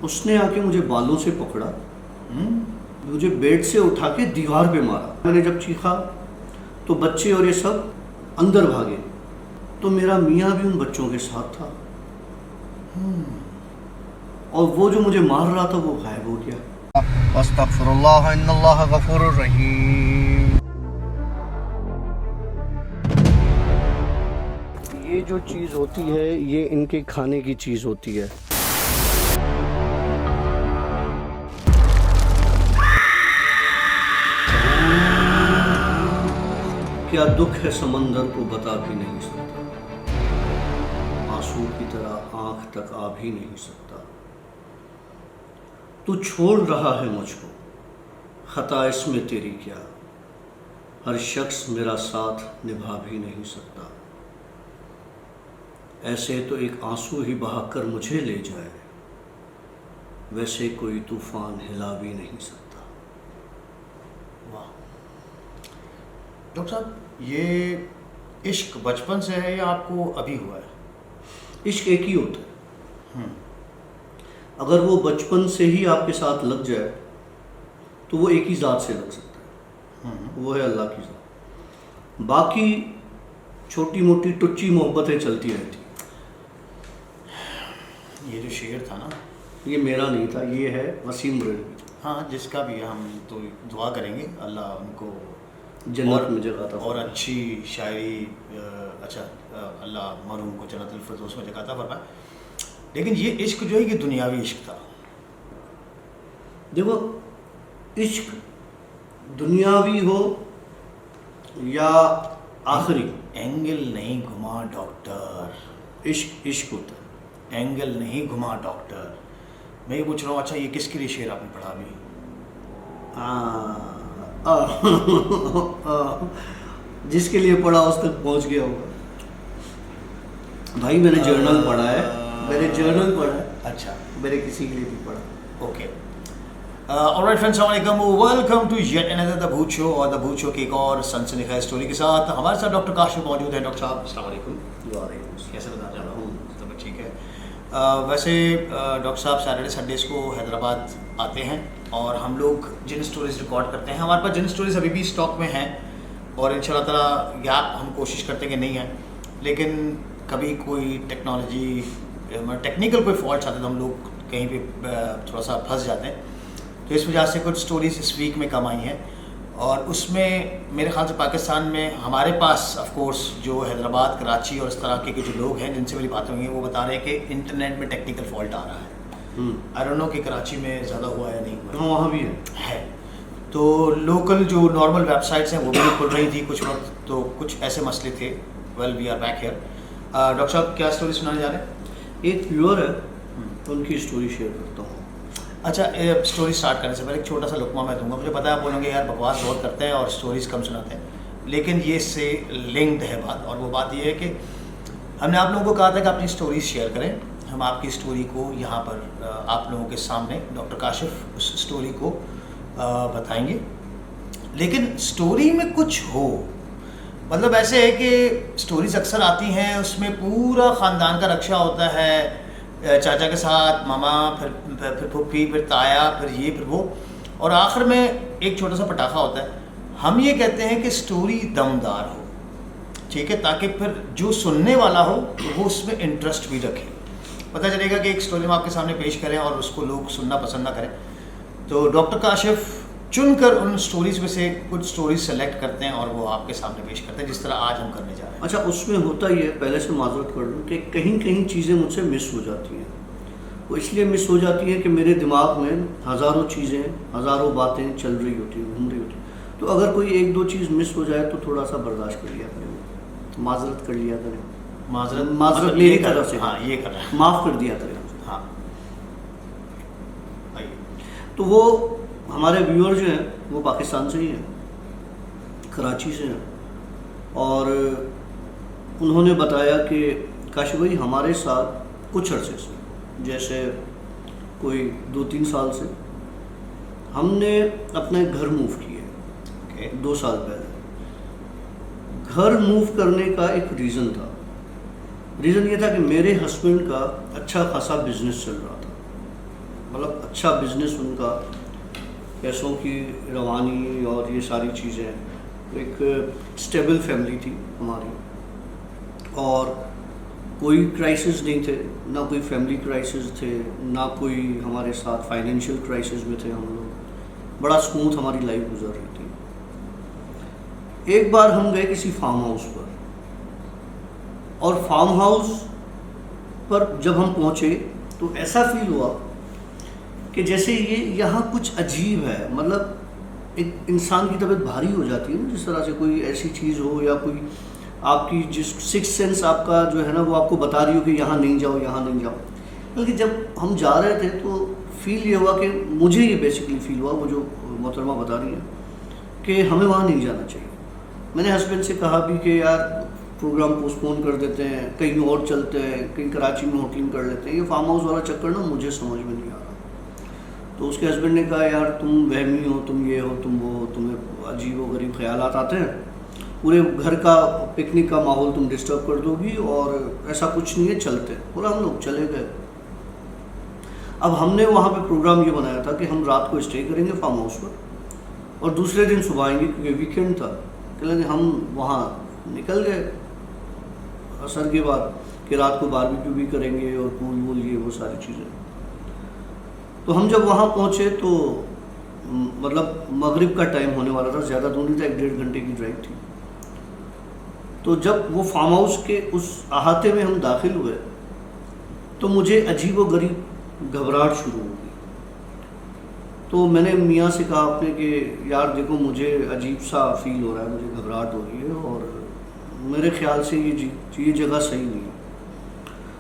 اس نے آ کے مجھے بالوں سے پکڑا, مجھے بیڈ سے اٹھا کے دیوار پہ مارا. میں نے جب چیخا تو بچے اور یہ سب اندر بھاگے, تو میرا میاں بھی ان بچوں کے ساتھ تھا, اور وہ جو مجھے مار رہا تھا وہ غائب ہو گیا. استغفر اللہ ان اللہ غفور الرحیم. یہ جو چیز ہوتی ہے یہ ان کے کھانے کی چیز ہوتی ہے. کیا دکھ ہے سمندر کو بتا بھی نہیں سکتا, آنسو کی طرح آنکھ تک آ بھی نہیں سکتا. تو چھوڑ رہا ہے مجھ کو, خطا اس میں تیری کیا, ہر شخص میرا ساتھ نبھا بھی نہیں سکتا. ایسے تو ایک آنسو ہی بہا کر مجھے لے جائے, ویسے کوئی طوفان ہلا بھی نہیں سکتا. واہ ڈاکٹر صاحب, یہ عشق بچپن سے ہے یا آپ کو ابھی ہوا ہے؟ عشق ایک ہی ہوتا ہے. اگر وہ بچپن سے ہی آپ کے ساتھ لگ جائے تو وہ ایک ہی ذات سے لگ سکتا ہے, وہ ہے اللہ کی ذات. باقی چھوٹی موٹی ٹچی محبتیں چلتی رہتی. یہ جو شعر تھا نا, یہ میرا نہیں تھا, یہ ہے وسیم بریلوی. ہاں جس کا بھی ہم تو دعا کریں گے اللہ ان کو جنت میں جگہ عطا اور اچھی شاعری, اچھا اللہ مرحوم کو جنت الفردوس میں جگہ عطا فرمائے. لیکن یہ عشق جو ہے یہ دنیاوی عشق تھا. دیکھو, عشق دنیاوی ہو یا آخری, اینگل نہیں گھما ڈاکٹر, عشق عشق ہوتا ہے. اینگل نہیں گھما ڈاکٹر. میں یہ پوچھ رہا ہوں, اچھا یہ کس کے لیے شعر آپ نے پڑھا ابھی؟ جس کے لیے پڑھا اس تک پہنچ گیا ہوگا. بھائی میں نے جرنل پڑھا ہے, میں نے جرنل پڑھا ہے. اچھا, میں نے کسی کے لیے بھی پڑھا. اوکے. آلرائٹ فرینڈز, السلام علیکم, ویلکم ٹو یٹ انادر دا بھوت شو, اور دا بھوت شو کی ایک اور سنسنی خیز اسٹوری کے ساتھ ہمارے ساتھ ڈاکٹر کاشف موجود ہیں. ڈاکٹر صاحب السلام علیکم. کیسے بتا رہا ہوں؟ طبیعت ٹھیک ہے. ویسے ڈاکٹر صاحب سیٹرڈے سنڈیز کو حیدرآباد آتے ہیں اور ہم لوگ جن اسٹوریز ریکارڈ کرتے ہیں, ہمارے پاس جن اسٹوریز ابھی بھی اسٹاک میں ہیں, اور ان شاء اللہ تعالیٰ گیپ ہم کوشش کرتے ہیں کہ نہیں ہے, لیکن کبھی کوئی ٹیکنالوجی ٹیکنیکل کوئی فالٹس آتے ہیں تو ہم لوگ کہیں پہ تھوڑا سا پھنس جاتے ہیں. تو اس وجہ سے کچھ اسٹوریز اس ویک میں کم آئی ہیں, اور اس میں میرے خیال سے پاکستان میں ہمارے پاس آف کورس جو حیدرآباد, کراچی اور اس طرح کے جو لوگ ہیں جن سے میری باتیں ہوئی ہیں وہ بتا رہے ہیں کہ انٹرنیٹ میں ٹیکنیکل فالٹ آ رہا ہے. آئی ڈونٹ نو کہ کراچی میں زیادہ ہوا ہے نہیں ہوا. وہاں بھی ہے. تو لوکل جو نارمل ویب سائٹس ہیں وہ بھی کھل رہی تھی کچھ وقت, تو کچھ ایسے مسئلے تھے. Well we are back here. Doctor صاحب کیا اسٹوری سنانے جا رہے ہیں؟ ایک ویور ہے, ان کی اسٹوری شیئر کرتا ہوں. اچھا, اسٹوری اسٹارٹ کرنے سے پہلے ایک چھوٹا سا لقمہ میں دوں گا. مجھے پتا ہے آپ بولیں گے یار بکواس بہت کرتے ہیں اور اسٹوریز کم سناتے ہیں, لیکن یہ اس سے لنکڈ ہے بات. اور وہ بات یہ ہے کہ ہم نے آپ لوگوں کو کہا تھا کہ اپنی اسٹوریز شیئر کریں. ہم آپ کی اسٹوری کو یہاں پر آپ لوگوں کے سامنے ڈاکٹر کاشف اس اسٹوری کو بتائیں گے. لیکن اسٹوری میں کچھ ہو, مطلب ایسے ہے کہ اسٹوریز اکثر آتی ہیں اس میں پورا خاندان کا رکشہ ہوتا ہے, چاچا کے ساتھ ماما, پھر پھپھی, پھر تایا, پھر یہ, پھر وہ, اور آخر میں ایک چھوٹا سا پٹاخہ ہوتا ہے. ہم یہ کہتے ہیں کہ اسٹوری دمدار ہو, ٹھیک ہے, تاکہ پھر جو سننے والا ہو وہ اس میں انٹرسٹ بھی رکھے. پتہ چلے گا کہ ایک اسٹوری ہم آپ کے سامنے پیش کریں اور اس کو لوگ سننا پسند نہ کریں. تو ڈاکٹر کاشف چن کر ان اسٹوریز میں سے کچھ اسٹوریز سلیکٹ کرتے ہیں اور وہ آپ کے سامنے پیش کرتے ہیں, جس طرح آج ہم کرنے جا رہے ہیں. اچھا, اس میں ہوتا ہی ہے, پہلے سے معذرت کر لوں کہ کہیں کہیں چیزیں مجھ سے مس ہو جاتی ہیں. وہ اس لیے مس ہو جاتی ہیں کہ میرے دماغ میں ہزاروں چیزیں, ہزاروں باتیں چل رہی ہوتی ہیں, گھوم رہی ہوتی ہیں. تو اگر کوئی ایک دو چیز مس ہو جائے تو تھوڑا سا برداشت کر لیا کریں, معذرت کر لیا کریں. معذرت میری طرف سے, ہاں یہ کر رہا ہے, معاف کر دیا کریں. ہاں. تو وہ ہمارے ویور جو ہیں وہ پاکستان سے ہی ہیں, کراچی سے ہیں, اور انہوں نے بتایا کہ کاشف بھائی ہمارے ساتھ کچھ عرصے سے, جیسے کوئی 2-3 سال سے, ہم نے اپنے گھر موو کیے 2 سال پہلے. گھر موو کرنے کا ایک ریزن تھا. ریزن یہ تھا کہ میرے ہسبینڈ کا اچھا خاصا بزنس چل رہا تھا, اچھا بزنس ان کا، پیسوں کی روانی اور یہ ساری چیزیں، ایک اسٹیبل فیملی تھی ہماری، اور کوئی کرائسس نہیں تھے، نہ کوئی فیملی کرائسس تھے، نہ کوئی ہمارے ساتھ فائنینشیل کرائسس میں تھے ہم لوگ، بڑا اسموتھ ہماری لائف گزر رہی تھی۔ ایک بار ہم گئے کسی فارم ہاؤس پر، اور فارم ہاؤس پر جب ہم پہنچے تو ایسا فیل ہوا کہ جیسے یہاں کچھ عجیب ہے، مطلب ایک انسان کی طبیعت بھاری ہو جاتی ہے نا، جس طرح سے کوئی ایسی چیز ہو یا کوئی آپ کی جس سکس سینس آپ کا جو ہے نا وہ آپ کو بتا رہی ہو کہ یہاں نہیں جاؤ، یہاں نہیں جاؤ۔ بلکہ جب ہم جا رہے تھے تو فیل یہ ہوا کہ مجھے یہ بیسیکلی فیل ہوا، وہ جو محترمہ بتا رہی ہیں، کہ ہمیں وہاں نہیں جانا چاہیے۔ میں نے ہسبینڈ سے کہا بھی کہ یار پروگرام پوسٹ پون کر دیتے ہیں، کہیں اور چلتے ہیں، کہیں کراچی میں ہوٹلنگ کر لیتے ہیں، یہ فارم ہاؤس والا چکر نا مجھے سمجھ میں نہیں آ رہا۔ تو اس کے ہسبینڈ نے کہا یار تم وہمی ہو، تم یہ ہو، تم وہ ہو، تمہیں عجیب و غریب خیالات آتے ہیں، پورے گھر کا پکنک کا ماحول تم ڈسٹرب کر دو گی، اور ایسا کچھ نہیں ہے، چلتے۔ بولا ہم لوگ چلے گئے۔ اب ہم نے وہاں پہ پروگرام یہ بنایا تھا کہ ہم رات کو اسٹے کریں گے فارم ہاؤس پر، اور دوسرے دن صبح آئیں گے، کیونکہ ویکینڈ تھا۔ کہ ہم وہاں نکل گئے عصر کے بعد کہ رات کو باربیکیو بھی کریں گے اور پول وول یہ وہ ساری چیزیں۔ تو ہم جب وہاں پہنچے تو مطلب مغرب کا ٹائم ہونے والا تھا، زیادہ دور نہیں تھا، 1.5 گھنٹے کی ڈرائیو تھی۔ تو جب وہ فارم ہاؤس کے اس احاطے میں ہم داخل ہوئے تو مجھے عجیب و غریب گھبراہٹ شروع ہو گئی۔ تو میں نے میاں سے کہا اپنے کہ یار دیکھو مجھے عجیب سا فیل ہو رہا ہے، مجھے گھبراہٹ ہو رہی ہے، اور میرے خیال سے یہ جگہ صحیح نہیں ہے۔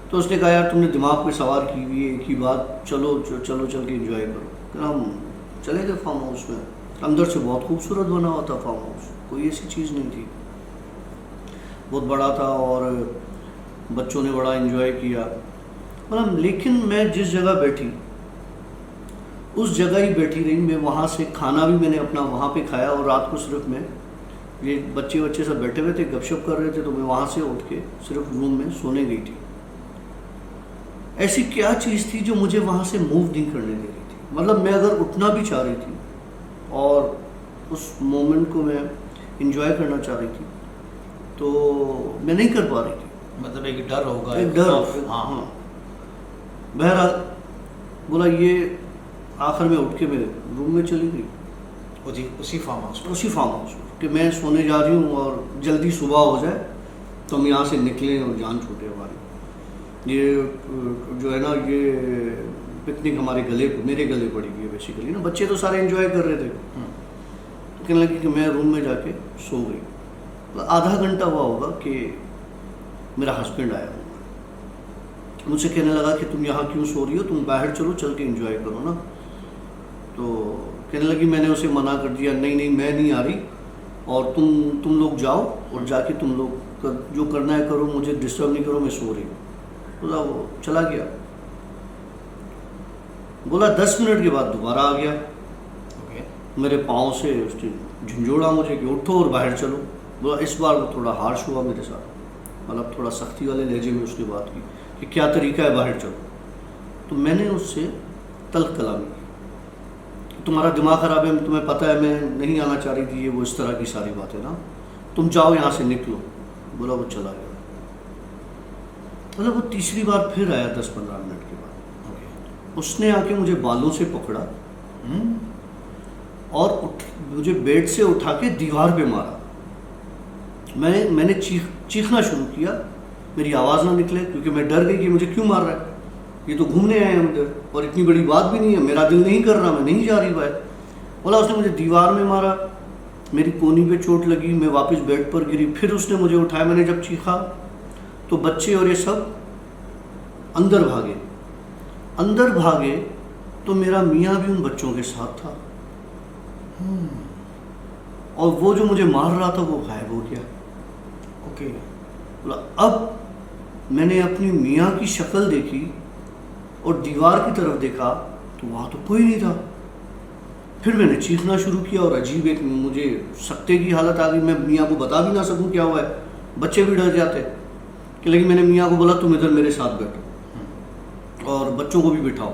تو اس نے کہا یار تم نے دماغ پہ سوار کی ہوئی ہے ایک ہی بات، چلو چل کے انجوائے کرو۔ کہ ہم چلے گئے فارم ہاؤس میں، اندر سے بہت خوبصورت بنا ہوا تھا فارم ہاؤس، کوئی ایسی چیز نہیں تھی، بہت بڑا تھا، اور بچوں نے بڑا انجوائے کیا۔ مطلب لیکن میں جس جگہ بیٹھی اس جگہ ہی بیٹھی رہی، میں وہاں سے کھانا بھی میں نے اپنا وہاں پہ کھایا، اور رات کو صرف میں یہ بچے سب بیٹھے ہوئے تھے گپ شپ کر رہے تھے، تو میں وہاں سے اٹھ کے صرف روم میں سونے گئی تھی۔ ایسی کیا چیز تھی جو مجھے وہاں سے موو نہیں کرنے دے رہی تھی؟ مطلب میں اگر اٹھنا بھی چاہ رہی تھی اور اس مومنٹ کو میں انجوائے کرنا چاہ رہی تھی تو میں نہیں کر پا رہی تھی۔ مطلب ایک ڈر ہوگا، ایک ڈر، ہاں۔ بہرحال بولا یہ، آخر میں اٹھ کے میں روم میں چلی گئی، اسی فارم ہاؤس کہ میں سونے جا رہی ہوں اور جلدی صبح ہو جائے تو ہم یہاں سے نکلیں اور جان چھوٹے ہماری۔ یہ جو ہے نا یہ پکنک ہمارے میرے گلے پڑی ہوئی ہے بیسیکلی نا، بچے تو سارے انجوائے کر رہے تھے۔ تو کہنے لگی کہ میں روم میں جا کے سو گئی۔ آدھا گھنٹہ ہوا ہوگا کہ میرا ہسبینڈ آیا، مجھ سے کہنے لگا کہ تم یہاں کیوں سو رہی ہو، تم باہر چلو، چل کے انجوائے کرو نا۔ تو کہنے لگی، میں نے اسے منع کر دیا، نہیں میں نہیں آ رہی، اور تم لوگ جاؤ اور جا کے تم لوگ جو کرنا ہے کرو، مجھے ڈسٹرب نہیں کرو، میں سو رہی ہوں۔ بولا وہ چلا گیا۔ بولا 10 منٹ کے بعد دوبارہ آ گیا، میرے پاؤں سے اس نے جھنجھوڑا مجھے کہ اٹھو اور باہر چلو۔ بولا اس بار وہ تھوڑا ہارش ہوا میرے ساتھ، مطلب تھوڑا سختی والے لہجے میں اس نے بات کی کہ کیا طریقہ ہے باہر چلو۔ تو میں نے اس سے تلخ کلامی کی، تمہارا دماغ خراب ہے، تمہیں پتہ ہے میں نہیں آنا چاہ رہی تھی، یہ وہ اس طرح کی ساری باتیں نا، تم جاؤ یہاں سے نکلو۔ بولا وہ چلا گیا۔ مطلب وہ تیسری بار پھر آیا 10-15 منٹ کے بعد، اس نے آ کے مجھے بالوں سے پکڑا اور مجھے بیڈ سے اٹھا کے دیوار پہ مارا۔ میں نے چیخنا شروع کیا، میری آواز نہ نکلے کیونکہ میں ڈر گئی کہ مجھے کیوں مار رہا ہے، یہ تو گھومنے آئے ہیں ادھر اور اتنی بڑی بات بھی نہیں ہے، میرا دل نہیں کر رہا، میں نہیں جا رہی باہر۔ بولا اس نے مجھے دیوار میں مارا، میری کونی پہ چوٹ لگی، میں واپس بیڈ پر گری، پھر اس نے مجھے اٹھایا۔ میں نے جب چیخا تو بچے اور یہ سب اندر بھاگے تو میرا میاں بھی ان بچوں کے ساتھ تھا، اور وہ جو مجھے مار رہا تھا وہ غائب ہو گیا۔ اب میں نے اپنی میاں کی شکل دیکھی اور دیوار کی طرف دیکھا تو وہاں تو کوئی نہیں تھا۔ پھر میں نے چیخنا شروع کیا اور عجیب ایک مجھے سکتے کی حالت آ گئی، میں میاں کو بتا بھی نہ سکوں کیا ہوا ہے، بچے بھی ڈر جاتے کہ، لیکن میں نے میاں کو بولا تم ادھر میرے ساتھ بیٹھو اور بچوں کو بھی بٹھاؤ۔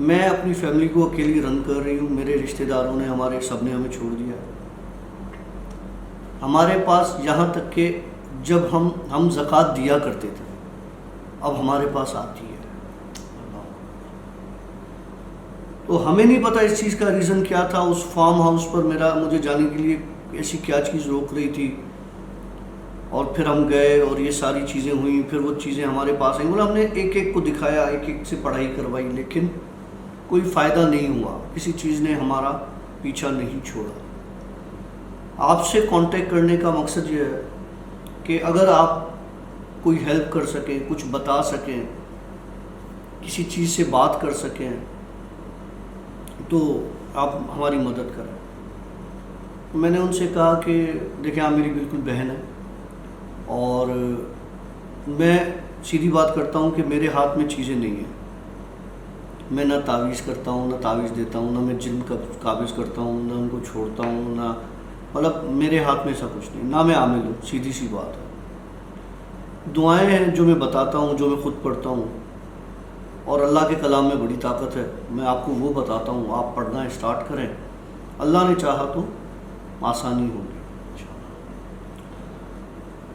میں اپنی فیملی کو اکیلی رن کر رہی ہوں، میرے رشتہ داروں نے ہمارے سب نے ہمیں چھوڑ دیا. ہمارے پاس یہاں تک کہ جب ہم زکوٰۃ دیا کرتے تھے اب ہمارے پاس آتی ہے. تو ہمیں نہیں پتہ اس چیز کا ریزن کیا تھا. اس فارم ہاؤس پر مجھے جانے کے لیے ایسی کیا چیز روک رہی تھی، اور پھر ہم گئے اور یہ ساری چیزیں ہوئیں. پھر وہ چیزیں ہمارے پاس آئیں، ہم نے ایک ایک کو دکھایا، ایک ایک سے پڑھائی کروائی، لیکن کوئی فائدہ نہیں ہوا. کسی چیز نے ہمارا پیچھا نہیں چھوڑا. آپ سے کانٹیکٹ کرنے کا مقصد یہ ہے کہ اگر آپ کوئی ہیلپ کر سکیں، کچھ بتا سکیں، کسی چیز سے بات کر سکیں تو آپ ہماری مدد کریں. میں نے ان سے کہا کہ دیکھیں آپ میری بالکل بہن ہے، اور میں سیدھی بات کرتا ہوں کہ میرے ہاتھ میں چیزیں نہیں ہیں. میں نہ تعویذ کرتا ہوں، نہ تعویذ دیتا ہوں، نہ میں جن کا قابض کرتا ہوں، نہ ان کو چھوڑتا ہوں، نہ مطلب میرے ہاتھ میں ایسا کچھ نہیں، نہ میں عامل ہوں. سیدھی سی بات ہے. دعائیں ہیں جو میں بتاتا ہوں، جو میں خود پڑھتا ہوں، اور اللہ کے کلام میں بڑی طاقت ہے. میں آپ کو وہ بتاتا ہوں، آپ پڑھنا اسٹارٹ کریں، اللہ نے چاہا تو آسانی ہوگی.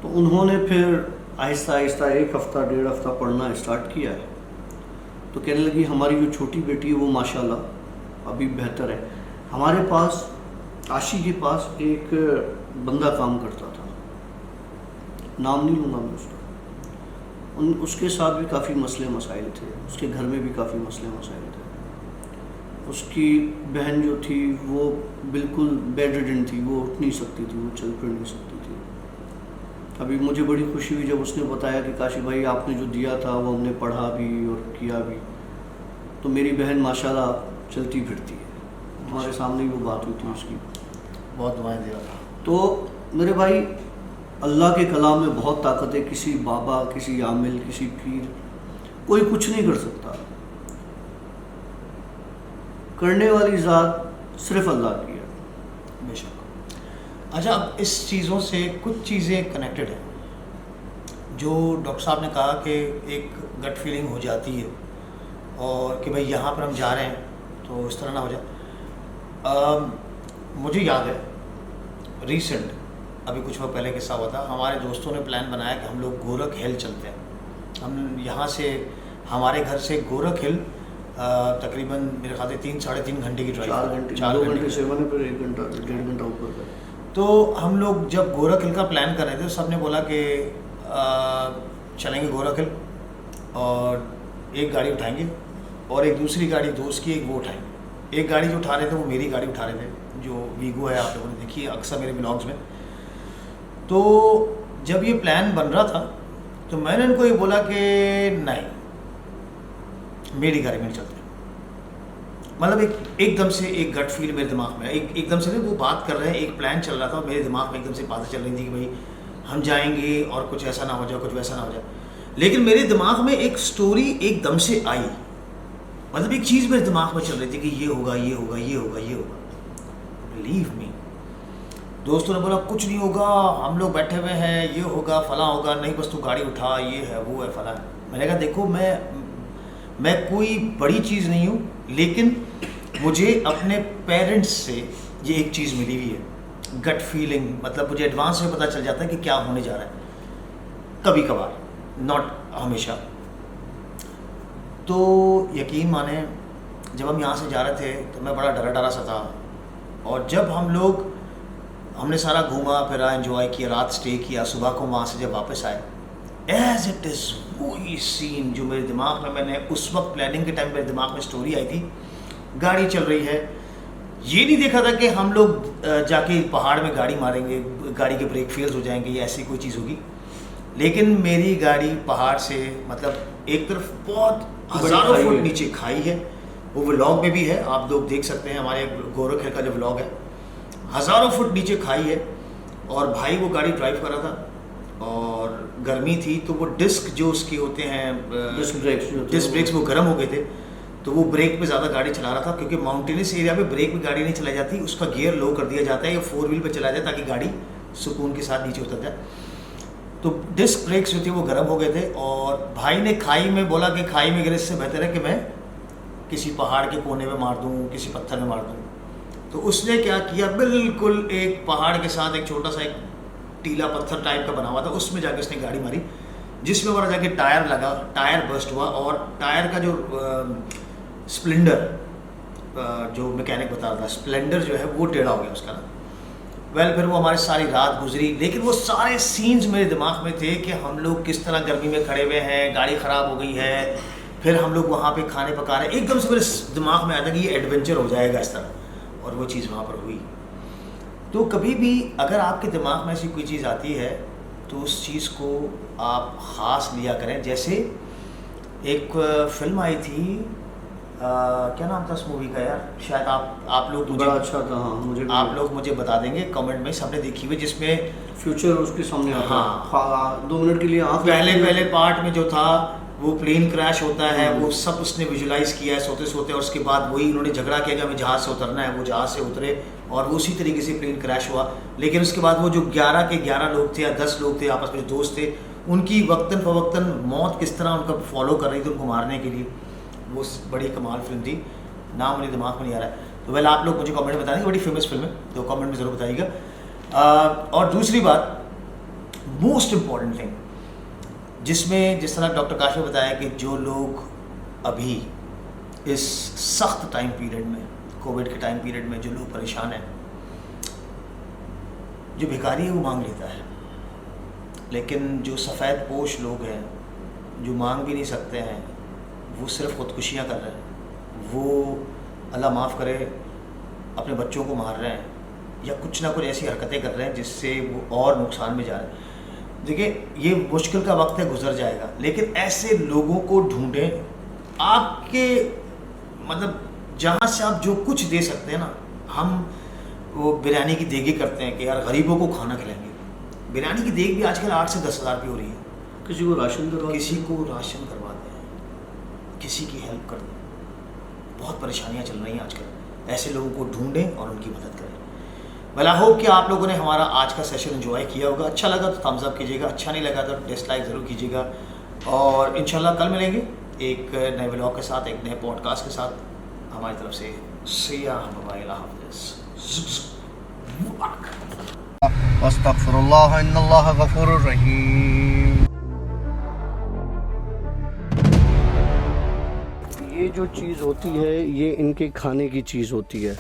تو انہوں نے پھر آہستہ آہستہ 1 ہفتہ 1.5 ہفتہ پڑھنا اسٹارٹ کیا ہے. تو کہنے لگی ہماری جو چھوٹی بیٹی ہے وہ ماشاءاللہ ابھی بہتر ہے. ہمارے پاس عاشی کے پاس ایک بندہ کام کرتا تھا، نام نہیں لوں گا میں اس کا. اس کے ساتھ بھی کافی مسئلے مسائل تھے، اس کے گھر میں بھی کافی مسئلے مسائل تھے. اس کی بہن جو تھی وہ بالکل بیڈ ریڈن تھی، وہ اٹھ نہیں سکتی تھی، وہ چل پھر نہیں سکتی تھی. ابھی مجھے بڑی خوشی ہوئی جب اس نے بتایا کہ کاشف بھائی آپ نے جو دیا تھا وہ ہم نے پڑھا بھی اور کیا بھی. تو میری بہن ماشاءاللہ چلتی پھرتی ہے. ہمارے سامنے ہی وہ بات ہوئی تھی اس کی. بہت دعائیں دیا تھا. تو میرے بھائی اللہ کے کلام میں بہت طاقت ہے. کسی بابا، کسی عامل، کسی پیر کوئی کچھ نہیں کر سکتا. کرنے والی ذات صرف اللہ کی ہے. بے شک. اچھا، اب اس چیزوں سے کچھ چیزیں کنیکٹڈ ہیں جو ڈاکٹر صاحب نے کہا کہ ایک گٹ فیلنگ ہو جاتی ہے، اور کہ بھائی یہاں پر ہم جا رہے ہیں تو اس طرح نہ ہو جائے. مجھے یاد ہے ریسنٹ ابھی کچھ وقت پہلے قصہ ہوا تھا. ہمارے دوستوں نے پلان بنایا کہ ہم لوگ گورکھ ہل چلتے ہیں. ہم یہاں سے ہمارے گھر سے گورکھ ہل تقریباً میرے خیال سے 3-3.5 گھنٹے کی ڈرائیو. 4 گھنٹے سے میں نے پھر 1 گھنٹہ 1.5 گھنٹہ اوپر کا. تو ہم لوگ جب گورکھ ہل کا پلان کر رہے تھے سب نے بولا کہ چلیں گے گورکھ ہل، اور ایک گاڑی اٹھائیں گے اور ایک دوسری گاڑی دوست کی ایک وہ اٹھائیں گے. ایک گاڑی جو اٹھا رہے تھے وہ میری گاڑی اٹھا رہے تھے جو ویگو ہے، آپ لوگوں نے دیکھی ہے اکثر میرے بلاگز میں. تو جب یہ پلان بن رہا تھا تو میں نے ان کو یہ بولا کہ نہیں، میری گاڑی میں چلتے ہیں. مطلب ایک دم سے ایک گٹ فیل میرے دماغ میں، ایک دم سے وہ بات کر رہے ہیں، ایک پلان چل رہا تھا میرے دماغ میں، ایک دم سے باتیں چل رہی تھی کہ بھائی ہم جائیں گے اور کچھ ایسا نہ ہو جائے، کچھ ویسا نہ ہو جائے. لیکن میرے دماغ میں ایک سٹوری ایک دم سے آئی. مطلب ایک چیز میرے دماغ میں چل رہی تھی کہ یہ ہوگا یہ ہوگا یہ ہوگا یہ ہوگا. بلیو می، دوستوں نے بولا کچھ نہیں ہوگا، ہم لوگ بیٹھے ہوئے ہیں، یہ ہوگا فلاں ہوگا، نہیں بس تو گاڑی اٹھا، یہ ہے وہ ہے فلاں. میں نے کہا دیکھو میں کوئی بڑی چیز نہیں ہوں، لیکن مجھے اپنے پیرنٹس سے یہ ایک چیز ملی ہوئی ہے، گٹ فیلنگ. مطلب مجھے ایڈوانس میں پتہ چل جاتا ہے کہ کیا ہونے جا رہا ہے، کبھی کبھار، ناٹ ہمیشہ. تو یقین مانیں جب ہم یہاں سے جا رہے تھے تو میں بڑا ڈرا سا تھا. اور جب ہم نے سارا گھوما پھرا، انجوائے کیا، رات اسٹے کیا، صبح کو وہاں سے جب واپس آئے، ایز اٹ از وہی سین جو میرے دماغ میں نے اس وقت پلاننگ کے ٹائم میرے دماغ میں سٹوری آئی تھی. گاڑی چل رہی ہے، یہ نہیں دیکھا تھا کہ ہم لوگ جا کے پہاڑ میں گاڑی ماریں گے، گاڑی کے بریک فیلز ہو جائیں گے یا ایسی کوئی چیز ہوگی. لیکن میری گاڑی پہاڑ سے مطلب ایک طرف بہت ہزاروں فٹ نیچے کھائی ہے. وہ ولاگ میں بھی ہے، آپ لوگ دیکھ سکتے ہیں، ہمارے گورکھ ہل کا جو ولاگ ہے. ہزاروں فٹ نیچے کھائی ہے، اور بھائی وہ گاڑی ڈرائیو کر رہا تھا، اور گرمی تھی تو وہ ڈسک جو اس کے ہوتے ہیں ڈسک بریکس وہ گرم ہو گئے تھے، تو وہ بریک پہ زیادہ گاڑی چلا رہا تھا. کیونکہ ماؤنٹینس ایریا پہ بریک پہ گاڑی نہیں چلائی جاتی، اس کا گیئر لو کر دیا جاتا ہے یا 4 ویل پہ چلایا جائے تاکہ گاڑی سکون کے ساتھ نیچے اتر جائے. تو ڈسک بریکس جو تھے وہ گرم ہو گئے تھے، اور بھائی نے کھائی میں بولا کہ کھائی میں گرے اس سے بہتر ہے کہ میں کسی پہاڑ کے کونے میں مار دوں, کسی پتھر میں مار دوں. تو اس نے کیا کیا, بالکل ایک پہاڑ کے ساتھ ایک چھوٹا سا ایک ٹیلا پتھر ٹائپ کا بنا ہوا تھا, اس میں جا کے اس نے گاڑی ماری, جس میں وہاں جا کے ٹائر لگا, ٹائر برسٹ ہوا, اور ٹائر کا جو اسپلنڈر جو میکینک بتا رہا تھا, اسپلنڈر جو ہے وہ ٹیڑھا ہو گیا اس کا نا. ویل پھر وہ ہماری ساری رات گزری, لیکن وہ سارے سینز میرے دماغ میں تھے کہ ہم لوگ کس طرح گرمی میں کھڑے ہوئے ہیں, گاڑی خراب ہو گئی ہے, پھر ہم لوگ وہاں پہ کھانے پکا رہے ہیں. ایک دم سے میرے دماغ میں آیا تھا کہ یہ ایڈونچر ہو جائے گا اس طرح, اور وہ چیز وہاں پر ہوئی. تو کبھی بھی اگر آپ کے دماغ میں ایسی کوئی چیز آتی ہے تو اس چیز کو آپ خاص لیا کریں. جیسے ایک فلم آئی تھی, کیا نام تھا اس مووی کا یار, شاید آپ لوگ بڑا اچھا تھا. ہاں مجھے آپ لوگ مجھے بتا دیں گے کمنٹ میں, سب نے دیکھی ہوئی, جس میں فیوچر اس کے سامنے آتا ہے, 2 منٹ کے لیے آنکھ پہلے پارٹ میں جو تھا وہ پلین کریش ہوتا ہے, وہ سب اس نے ویژولائز کیا ہے سوتے سوتے, اور اس کے بعد وہی انہوں نے جھگڑا کیا کہ ہمیں جہاز سے اترنا ہے, وہ جہاز سے اترے اور وہ اسی طریقے سے پلین کریش ہوا. لیکن اس کے بعد وہ جو 11 کے 11 لوگ تھے یا 10 لوگ تھے آپس میں جو دوست تھے, ان کی وقتاً فوقتاً موت کس طرح ان کا فالو کر رہی تھی ان کو مارنے کے لیے. وہ بڑی کمال فلم تھی, نام میرے دماغ میں نہیں آ رہا ہے. تو ویل آپ لوگ مجھے کمنٹ میں بتائیں گے, بڑی فیمس فلم ہے, تو کمنٹ میں ضرور بتائیے گا. اور دوسری بات, موسٹ امپورٹنٹ تھنگ, جس طرح ڈاکٹر کاشف نے بتایا کہ جو لوگ ابھی اس سخت ٹائم پیریڈ میں, کووڈ کے ٹائم پیریڈ میں جو لوگ پریشان ہیں, جو بھکاری ہے وہ مانگ لیتا ہے, لیکن جو سفید پوش لوگ ہیں جو مانگ بھی نہیں سکتے ہیں, وہ صرف خودکشیاں کر رہے ہیں, وہ اللہ معاف کرے اپنے بچوں کو مار رہے ہیں یا کچھ نہ کچھ ایسی حرکتیں کر رہے ہیں جس سے وہ اور نقصان میں جا رہے ہیں. دیکھیں یہ مشکل کا وقت ہے, گزر جائے گا, لیکن ایسے لوگوں کو ڈھونڈیں آپ کے مطلب جہاں سے آپ جو کچھ دے سکتے ہیں نا. ہم وہ بریانی کی دیگیں کرتے ہیں کہ یار غریبوں کو کھانا کھلائیں گے, بریانی کی دیگ بھی آج کل 8 سے 10 ہزار کی ہو رہی ہے. کسی کو راشن کروا دیں, کسی کی ہیلپ کر دیں. بہت پریشانیاں چل رہی ہیں آج کل, ایسے لوگوں کو ڈھونڈیں اور ان کی مدد کریں. بھلا ہوپ کہ آپ لوگوں نے ہمارا آج کا سیشن انجوائے کیا ہوگا. اچھا لگا تو تھمز اپ کیجیے گا, اچھا نہیں لگا تو ڈس لائک ضرور کیجیے گا. اور انشاءاللہ کل ملیں گے ایک نئے ولاگ کے ساتھ, ایک نئے پوڈ کاسٹ کے ساتھ. ہماری طرف سے اللہ حافظ. استغفر اللہ ان اللہ غفور الرحیم. یہ جو چیز ہوتی ہے یہ ان کے کھانے کی چیز ہوتی ہے.